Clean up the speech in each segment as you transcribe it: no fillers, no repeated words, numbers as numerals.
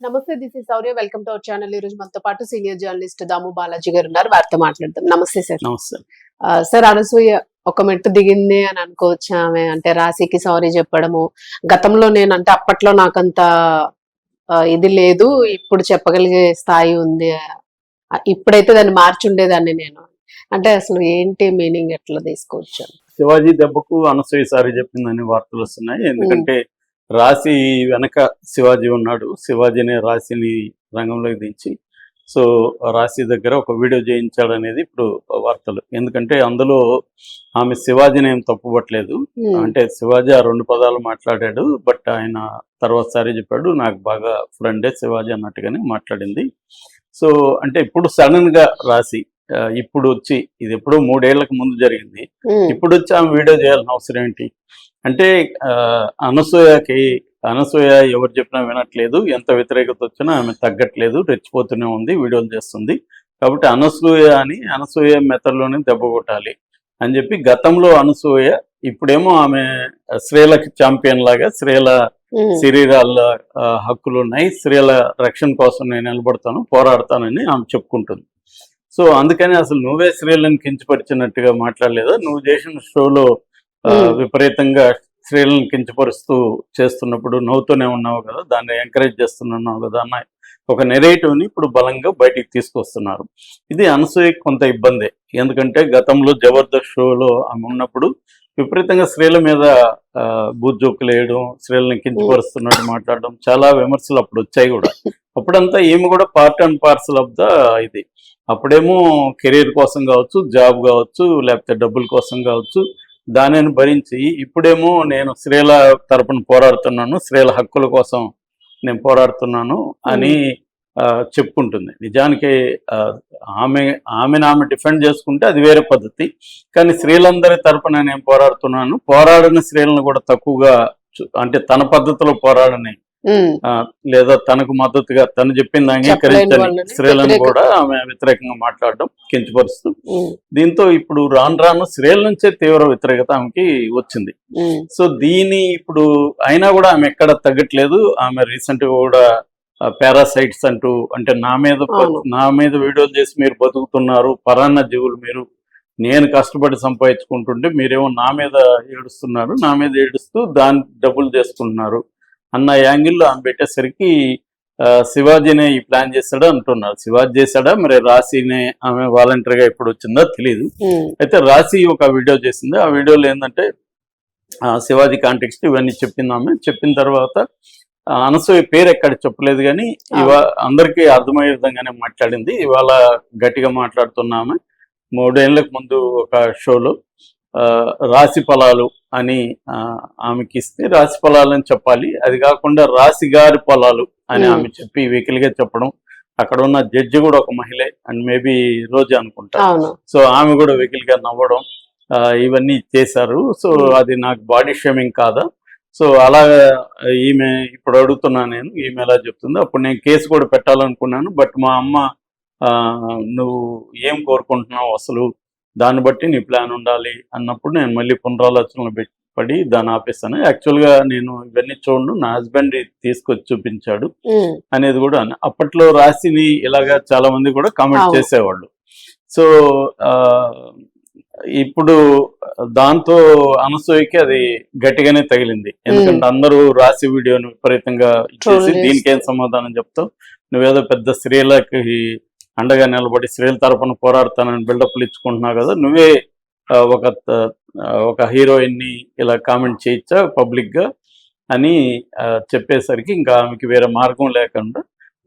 నమస్తే, this is Sourya. Welcome to our channel. ఈ రోజు మనతో పాటు సీనియర్ జర్నలిస్ట్ దాము బాలాజీ గారు ఉన్నారు. వారితో మాట్లాడదాం. నమస్తే సార్. నమస్తే. సార్, అనసూయ ఒక మెట్టు దిగింది అని అనుకోవచ్చు. ఆమె అంటే రాశికి సారీ చెప్పడము, గతంలో నేను అంటే అప్పట్లో నాకంత ఇది లేదు, ఇప్పుడు చెప్పగలిగే స్థాయి ఉంది, ఇప్పుడైతే దాన్ని మార్చి ఉండేదాన్ని నేను అంటే అసలు ఏంటి మీనింగ్, ఎట్లా తీసుకోవచ్చు? శివాజీ దెబ్బకు అనసూయ సారీ చెప్పిందని వార్తలు వస్తున్నాయి. ఎందుకంటే రాశి వెనక శివాజీ ఉన్నాడు. శివాజీనే రాశిని రంగంలోకి దించి సో రాశి దగ్గర ఒక వీడియో చేయించాడు అనేది ఇప్పుడు వార్తలు. ఎందుకంటే అందులో ఆమె శివాజీని ఏం తప్పుపట్టలేదు. అంటే శివాజీ ఆ 2 పదాలు మాట్లాడాడు, బట్ ఆయన తర్వాత సారీ చెప్పాడు, నాకు బాగా ఫ్రెండే శివాజీ అన్నట్టుగానే మాట్లాడింది. సో అంటే ఇప్పుడు సడన్ గా రాశి ఇప్పుడు వచ్చి, ఇది ఎప్పుడో 3 ఏళ్లకు ముందు జరిగింది, ఇప్పుడు వచ్చి ఆమె వీడియో చేయాల్సిన అవసరం ఏంటి? అంటే అనసూయ ఎవరు చెప్పినా వినట్లేదు, ఎంత వ్యతిరేకత వచ్చినా ఆమె తగ్గట్లేదు, రెచ్చిపోతూనే ఉంది, వీడియోలు చేస్తుంది. కాబట్టి అనసూయ మెథడ్లోనే దెబ్బ కొట్టాలి అని చెప్పి గతంలో అనసూయ, ఇప్పుడేమో ఆమె స్త్రీలకు ఛాంపియన్ లాగా, స్త్రీల శరీరాల హక్కులు ఉన్నాయి, స్త్రీల రక్షణ కోసం నేను నిలబడతాను, పోరాడతానని ఆమె చెప్పుకుంటుంది. సో అందుకని అసలు నువ్వే స్త్రీలను కించపరిచినట్టుగా మాట్లాడలేదా? నువ్వు చేసిన షోలో విపరీతంగా స్త్రీలను కించపరుస్తూ చేస్తున్నప్పుడు నవ్వుతూనే ఉన్నావు కదా, దాన్ని ఎంకరేజ్ చేస్తున్నావు కదా అన్న ఒక నెరేటివ్ని ఇప్పుడు బలంగా బయటికి తీసుకొస్తున్నారు. ఇది అనసూయకి కొంత ఇబ్బందే. ఎందుకంటే గతంలో జబర్దస్త్ షోలో ఆమె ఉన్నప్పుడు విపరీతంగా స్త్రీల మీద బూజోకులు వేయడం, స్త్రీలను కించపరుస్తున్నట్టు మాట్లాడడం, చాలా విమర్శలు అప్పుడు వచ్చాయి కూడా. అప్పుడంతా ఈమె కూడా part and parcel of the ఇది. అప్పుడేమో కెరీర్ కోసం కావచ్చు, జాబ్ కావచ్చు, లేకపోతే డబ్బుల కోసం కావచ్చు, దానిని భరించి ఇప్పుడేమో నేను స్త్రీల తరపున పోరాడుతున్నాను, స్త్రీల హక్కుల కోసం నేను పోరాడుతున్నాను అని చెప్పుకుంటుంది. నిజానికి ఆమెను డిఫెండ్ చేసుకుంటే అది వేరే పద్ధతి. కానీ స్త్రీలందరి తరపున నేను పోరాడుతున్నాను, పోరాడిన స్త్రీలను కూడా తక్కువగా, అంటే తన పద్ధతిలో పోరాడని లేదా తనకు మద్దతుగా తను చెప్పింది అంగీకరించని స్త్రీలను కూడా ఆమె వ్యతిరేకంగా మాట్లాడడం, కించపరుస్తూ. దీంతో ఇప్పుడు రాను స్త్రీల నుంచే తీవ్ర వ్యతిరేకత ఆమెకి వచ్చింది. సో ఇప్పుడు అయినా కూడా ఆమె ఎక్కడ తగ్గట్లేదు. ఆమె రీసెంట్ గా కూడా పారాసైట్స్ అంటూ, అంటే నా మీద వీడియోలు చేసి మీరు బతుకుతున్నారు, పరాన్న జీవులు మీరు, నేను కష్టపడి సంపాదించుకుంటుంటే మీరేమో నా మీద ఏడుస్తున్నారు, నా మీద ఏడుస్తూ దాని డబ్బులు చేసుకుంటున్నారు అన్న యాంగిల్లో ఆమె పెట్టేసరికి శివాజీనే ఈ ప్లాన్ చేశాడు అంటున్నారు. శివాజీ చేశాడా, మరి రాశినే ఆమె వాలంటీర్గా ఎప్పుడు వచ్చిందో తెలియదు. అయితే రాశి ఒక వీడియో చేసింది. ఆ వీడియోలో ఏంటంటే శివాజీ కాంటెక్స్ట్ ఇవన్నీ చెప్పింది. ఆమె చెప్పిన తర్వాత అనసూయ పేరు ఎక్కడ చెప్పలేదు, కానీ అందరికీ అర్థమయ్యే విధంగానే మాట్లాడింది. ఇవాళ గట్టిగా మాట్లాడుతున్నామే. 3 ఏళ్లకు ముందు ఒక షోలో రాశి ఫలాలు అని ఆమెకి ఇస్తే రాశి ఫలాలని చెప్పాలి, అది కాకుండా రాశి గారి పొలాలు అని ఆమె చెప్పి వెకిలిగా చెప్పడం. అక్కడ ఉన్న జడ్జి కూడా ఒక మహిళే, అండ్ మేబీ రోజా అనుకుంటా. సో ఆమె కూడా వెకిలిగా నవ్వడం, ఇవన్నీ చేశారు. సో అది నాకు బాడీ షేమింగ్ కాదా? సో అలాగా ఈమె ఇప్పుడు అడుగుతున్నా నేను, ఈమె ఎలా చెప్తుంది. అప్పుడు నేను కేసు కూడా పెట్టాలనుకున్నాను, బట్ మా అమ్మ నువ్వు ఏం కోరుకుంటున్నావు అసలు, దాన్ని బట్టి నీ ప్లాన్ ఉండాలి అన్నప్పుడు నేను మళ్ళీ పునరాలోచనలు పడి దాన్ని ఆపేస్తాను. యాక్చువల్గా నేను ఇవన్నీ చూడను, నా హస్బెండ్ తీసుకొచ్చి చూపించాడు అనేది కూడా. అప్పట్లో రాశిని ఇలాగా చాలా మంది కూడా కామెంట్ చేసేవాళ్ళు. సో ఇప్పుడు దాంతో అనసూయకి అది గట్టిగానే తగిలింది. ఎందుకంటే అందరూ రాశి వీడియోని విపరీతంగా ఇచ్చేసి దీనికేం సమాధానం చెప్తావు, నువ్వేదో పెద్ద స్త్రీలకి అండగా నిలబడి స్త్రీల తరపున పోరాడతానని బిల్డప్లు ఇచ్చుకుంటున్నావు కదా, నువ్వే ఒక హీరోయిన్ని ఇలా కామెంట్ చేయొచ్చా పబ్లిక్ గా అని చెప్పేసరికి ఇంకా ఆమెకి వేరే మార్గం లేకుండా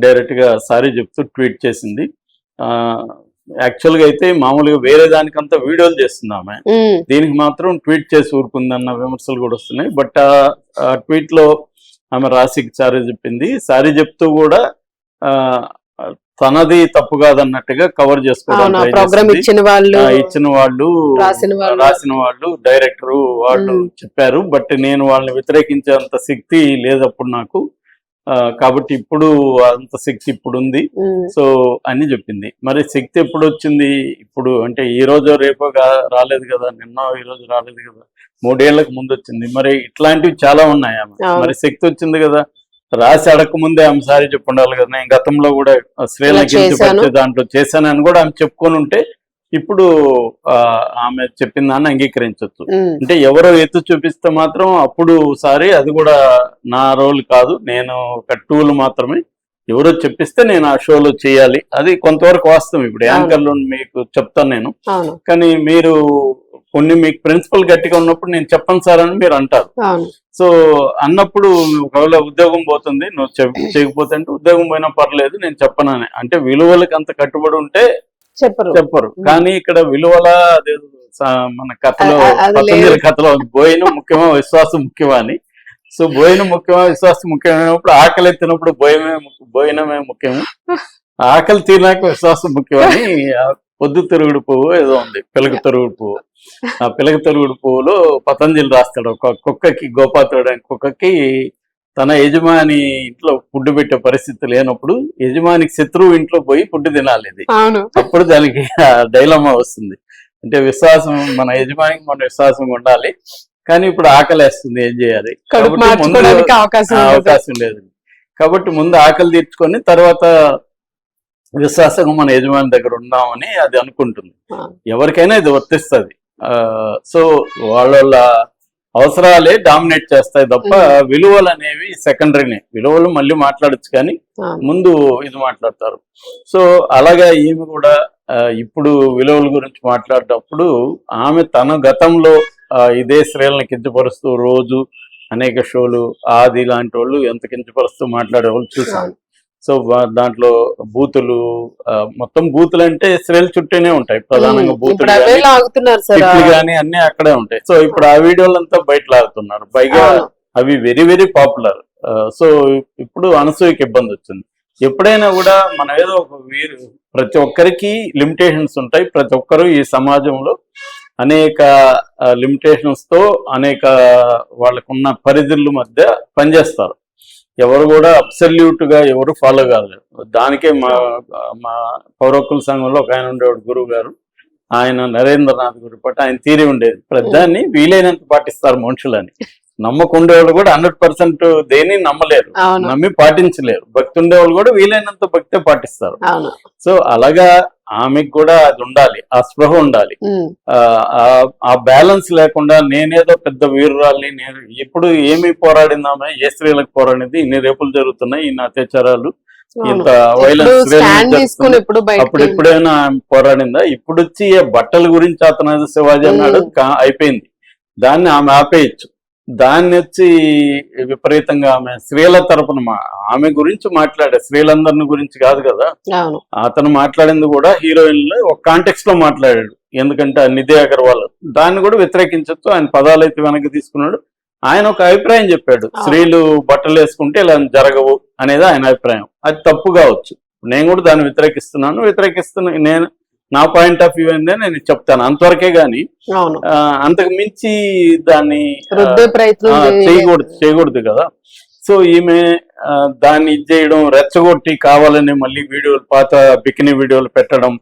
డైరెక్ట్ గా సారీ చెప్తూ ట్వీట్ చేసింది. యాక్చువల్గా అయితే మామూలుగా వేరే దానికంతా వీడియోలు చేస్తుంది ఆమె, దీనికి మాత్రం ట్వీట్ చేసి ఊరుకుందన్న విమర్శలు కూడా వస్తున్నాయి. బట్ ఆ ట్వీట్ లో ఆమె రాశికి సారీ చెప్పింది. సారీ చెప్తూ కూడా తనది తప్పు కాదన్నట్టుగా కవర్ చేసుకోవడం ఇచ్చిన వాళ్ళు రాసిన వాళ్ళు డైరెక్టరు వాళ్ళు చెప్పారు, బట్ నేను వాళ్ళని వ్యతిరేకించేంత శక్తి లేదప్పుడు నాకు, కాబట్టి ఇప్పుడు అంత శక్తి ఇప్పుడు ఉంది సో అని చెప్పింది. మరి శక్తి ఎప్పుడు వచ్చింది? ఇప్పుడు అంటే ఈ రోజు రేపో రాలేదు కదా, నిన్న ఈ రోజు రాలేదు కదా, 3 ఏళ్లకు ముందు వచ్చింది. మరి ఇట్లాంటివి చాలా ఉన్నాయి. మరి శక్తి వచ్చింది కదా, రాసి అడగక ముందే ఆమె సారీ చెప్పి ఉండాలి కదా, నేను గతంలో కూడా స్త్రీలను కించపరిచే దాంట్లో చేశానని కూడా ఆమె చెప్పుకొని ఉంటే ఇప్పుడు ఆమె చెప్పిన దాన్ని అంగీకరించవచ్చు. అంటే ఎవరో ఎత్తు చూపిస్తే మాత్రం అప్పుడు సారీ అది కూడా నా రోల్ కాదు, నేను ఒక టూల్ మాత్రమే, ఎవరో చెప్పిస్తే నేను ఆ షోలో చేయాలి, అది కొంతవరకు వాస్తవం. ఇప్పుడు యాంకర్లు మీకు చెప్తాను నేను, కానీ మీరు కొన్ని మీకు ప్రిన్సిపల్ గట్టిగా ఉన్నప్పుడు నేను చెప్పను సార్ అని మీరు అంటారు. సో అన్నప్పుడు ఒకవేళ ఉద్యోగం పోతుంది, నువ్వు చేయకపోతే అంటే ఉద్యోగం పోయినా పర్లేదు నేను చెప్పనని, అంటే విలువలకు అంత కట్టుబడి ఉంటే చెప్పరు. కానీ ఇక్కడ విలువల మన కథలో పతంజలి కథలో భోజనం ముఖ్యమా విశ్వాసం ముఖ్యమా అని. సో భోజనం ముఖ్యమా విశ్వాసం ముఖ్యమైనప్పుడు ఆకలి ఎత్తినప్పుడు భోజనమే ముఖ్యము, ఆకలి తీరినాక విశ్వాసం ముఖ్యమని పొద్దు తిరుగుడు పువ్వు ఏదో ఉంది, పిలక తిరుగుడు పువ్వు. ఆ పిలక తిరుగుడు పువ్వులో పతంజలి రాస్తాడు, ఒక కుక్కకి గోపాత్రుడు కుక్కకి తన యజమాని ఇంట్లో ఫుడ్ పెట్టే పరిస్థితి లేనప్పుడు యజమానికి శత్రువు ఇంట్లో పోయి ఫుడ్ తినాలి, ఇది అప్పుడు దానికి డైలమా వస్తుంది. అంటే విశ్వాసం, మన యజమానికి మన విశ్వాసం ఉండాలి, కానీ ఇప్పుడు ఆకలేస్తుంది ఏం చేయాలి, అవకాశం లేదు. కాబట్టి ముందు ఆకలి తీర్చుకొని తర్వాత విశ్వాసంగా మన యజమాని దగ్గర ఉన్నామని అది అనుకుంటుంది. ఎవరికైనా ఇది వర్తిస్తుంది. సో వాళ్ళ అవసరాలే డామినేట్ చేస్తాయి తప్ప విలువలు అనేవి సెకండరీనే. విలువలు మళ్ళీ మాట్లాడచ్చు కానీ ముందు ఇది మాట్లాడతారు. సో అలాగా ఈమె కూడా ఇప్పుడు విలువల గురించి మాట్లాడేటప్పుడు ఆమె తన గతంలో ఇదే స్త్రీలను కించపరుస్తూ రోజు అనేక షోలు ఆది లాంటి వాళ్ళు ఎంత కించపరుస్తూ మాట్లాడే వాళ్ళు చూసాను. సో దాంట్లో బూతులు, మొత్తం బూతులు అంటే స్త్రీల చుట్టూనే ఉంటాయి ప్రధానంగా, బూతులు కానీ అన్ని అక్కడే ఉంటాయి. సో ఇప్పుడు ఆ వీడియోలంతా బయట లాగుతున్నారు, పైగా అవి వెరీ వెరీ పాపులర్. సో ఇప్పుడు అనసూయకి ఇబ్బంది వచ్చింది. ఎప్పుడైనా కూడా మనం ఏదో ఒక ప్రతి ఒక్కరికి లిమిటేషన్స్ ఉంటాయి. ప్రతి ఒక్కరు ఈ సమాజంలో అనేక లిమిటేషన్స్ తో అనేక వాళ్ళకున్న పరిధుల మధ్య పనిచేస్తారు. ఎవరు కూడా అబ్సల్యూట్ గా ఎవరు ఫాలో కాలేదు. దానికే మా పౌరకుల సంఘంలో ఒక ఆయన ఉండేవాడు, గురువు గారు, ఆయన నరేంద్రనాథ్ గురుపట, ఆయన థీరీ ఉండేది, ప్రధాన్ని వీలైనంత పాటిస్తారు మనుషులని. నమ్మకుండేవాళ్ళు కూడా 100% దేన్ని నమ్మలేరు, నమ్మి పాటించలేరు. భక్తి ఉండేవాళ్ళు కూడా వీలైనంత భక్తే పాటిస్తారు. సో అలాగా ఆమెకు కూడా అది ఉండాలి, ఆ స్పృహ ఉండాలి. ఆ బ్యాలెన్స్ లేకుండా నేనేదో పెద్ద వీరురాల్ని, నేను ఇప్పుడు ఏమి పోరాడిందామే, ఏ స్త్రీలకు పోరాడింది, ఇన్ని రేపులు జరుగుతున్నాయి, ఇన్ని అత్యాచారాలు, ఇంత వైలెన్స్ అప్పుడు ఎప్పుడైనా పోరాడిందా? ఇప్పుడు వచ్చి బట్టల గురించి అతను శివాజీ అన్నాడు, అయిపోయింది, దాన్ని ఆమె ఆపేయచ్చు. దాన్ని వచ్చి విపరీతంగా ఆమె స్త్రీల తరపున ఆమె గురించి మాట్లాడే, స్త్రీలందరిని గురించి కాదు కదా అతను మాట్లాడింది, కూడా హీరోయిన్లు ఒక కాంటెక్స్ట్ లో మాట్లాడాడు. ఎందుకంటే నిధి అగర్వాల్, దాన్ని కూడా వ్యతిరేకించచ్చు. ఆయన పదాలు అయితే వెనక్కి తీసుకున్నాడు. ఆయన ఒక అభిప్రాయం చెప్పాడు, స్త్రీలు బట్టలు వేసుకుంటే ఇలా జరగవు అనేది ఆయన అభిప్రాయం. అది తప్పు కావచ్చు, నేను కూడా దాన్ని వ్యతిరేకిస్తున్నా. నేను నా పాయింట్ ఆఫ్ వ్యూ ఏందే నేను చెప్తాను అంతవరకే గాని అంతకు మించి దాన్ని చేయకూడదు కదా. సో ఈమె దాన్ని ఇది చేయడం, రెచ్చగొట్టి కావాలని మళ్ళీ వీడియోలు, పాత బికినీ వీడియోలు పెట్టడం,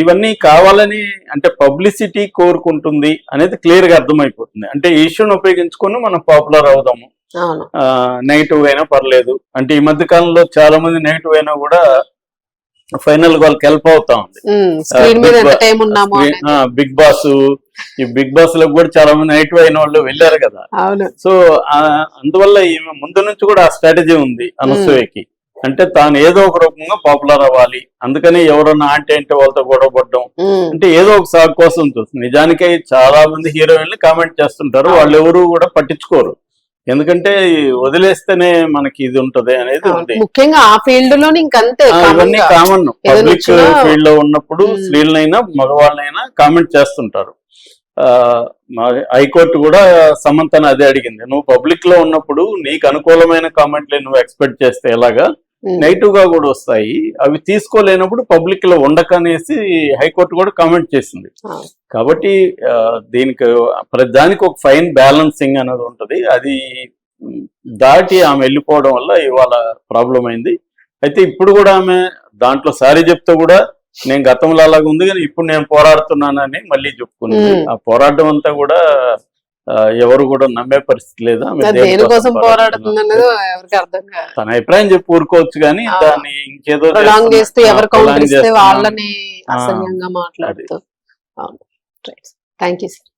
ఇవన్నీ కావాలని, అంటే పబ్లిసిటీ కోరుకుంటుంది అనేది క్లియర్ గా అర్థమైపోతుంది. అంటే ఈ ఇష్యూని ఉపయోగించుకొని మనం పాపులర్ అవుదాము, నెగిటివ్ అయినా పర్లేదు. అంటే ఈ మధ్య కాలంలో చాలా మంది నెగిటివ్ అయినా కూడా ఫైనల్ వాళ్ళకి హెల్ప్ అవుతా ఉంది. బిగ్ బాస్, ఈ బిగ్ బాస్ లో కూడా చాలా మంది నెగిటివ్ అయిన వాళ్ళు వెళ్ళారు కదా. సో అందువల్ల ఈమె ముందు నుంచి కూడా ఆ స్ట్రాటజీ ఉంది అనసూయకి. అంటే తాను ఏదో ఒక రూపంగా పాపులర్ అవ్వాలి, అందుకని ఎవరన్నా అంటే వాళ్ళతో గొడవ పడడం, అంటే ఏదో ఒక సాగు కోసం చూస్తుంది. నిజానికి చాలా మంది హీరోయిన్లు కామెంట్ చేస్తుంటారు, వాళ్ళు ఎవరు కూడా పట్టించుకోరు. ఎందుకంటే వదిలేస్తేనే మనకి ఇది ఉంటది అనేది ఉంది. ముఖ్యంగా ఆ ఫీల్డ్ లో ఇవన్నీ కామన్. పబ్లిక్ ఫీల్డ్ లో ఉన్నప్పుడు స్త్రీలనైనా మగవాళ్ళనైనా కామెంట్ చేస్తుంటారు. హైకోర్టు కూడా సమంతను అదే అడిగింది, నువ్వు పబ్లిక్ లో ఉన్నప్పుడు నీకు అనుకూలమైన కామెంట్లే నువ్వు ఎక్స్పెక్ట్ చేస్తే ఎలాగా, నెగిటివ్ గా కూడా వస్తాయి, అవి తీసుకోలేనప్పుడు పబ్లిక్ లో ఉండకనేసి హైకోర్టు కూడా కామెంట్ చేసింది. కాబట్టి దీనికి ప్రతిదానికి ఒక ఫైన్ బ్యాలెన్సింగ్ అనేది ఉంటది. అది దాటి ఆమె వెళ్ళిపోవడం వల్ల ఇవాళ ప్రాబ్లం అయింది. అయితే ఇప్పుడు కూడా ఆమె దాంట్లో సారీ చెప్తే కూడా నేను గతంలో అలాగా ఉంది కానీ ఇప్పుడు నేను పోరాడుతున్నానని మళ్ళీ చెప్పుకున్నాను. ఆ పోరాటం అంతా కూడా ఎవరు కూడా నమ్మే పరిస్థితి లేదు. ఆమె దేనికోసం పోరాడుతుంది అన్నది ఎవరికి అర్థం కాదు. తన అభిప్రాయం చెప్పి ఊరుకోవచ్చు కానీ దాన్ని ఇంకేదో ప్రొలాంగ్ చేస్తే ఎవరు కౌంటర్ ఇస్తే చేస్తున్నాం. వాళ్ళని అసహ్యంగా మాట్లాడుతూ. Thank you sir.